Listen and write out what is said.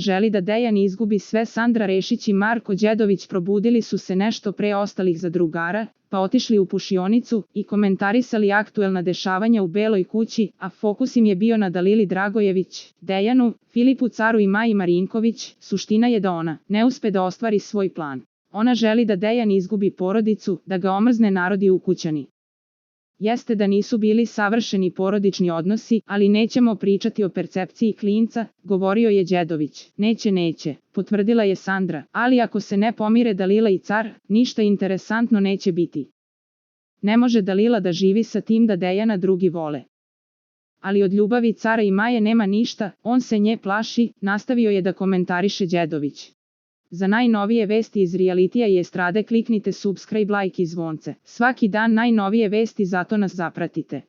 želi da Dejan izgubi sve. Sandra Rešić i Marko Đedović probudili su se nešto pre ostalih zadrugara, pa otišli u pušionicu i komentarisali aktuelna dešavanja u Beloj kući, a fokus im je bio na Dalili Dragojević, Dejanu, Filipu Caru i Maji Marinković. Suština je da ona ne uspe da ostvari svoj plan. Ona želi da Dejan izgubi porodicu, da ga omrzne narod i ukućani. Jeste da nisu bili savršeni porodični odnosi, ali nećemo pričati o percepciji klinca, govorio je Đedović. Neće, potvrdila je Sandra, ali ako se ne pomire Dalila i Car, ništa interesantno neće biti. Ne može Dalila da živi sa tim da Dejana drugi vole. Ali od ljubavi Cara i Maje nema ništa, on se nje plaši, nastavio je da komentariše Đedović. Za najnovije vesti iz realitija i estrade kliknite subscribe, like i zvonce. Svaki dan najnovije vesti, zato nas zapratite.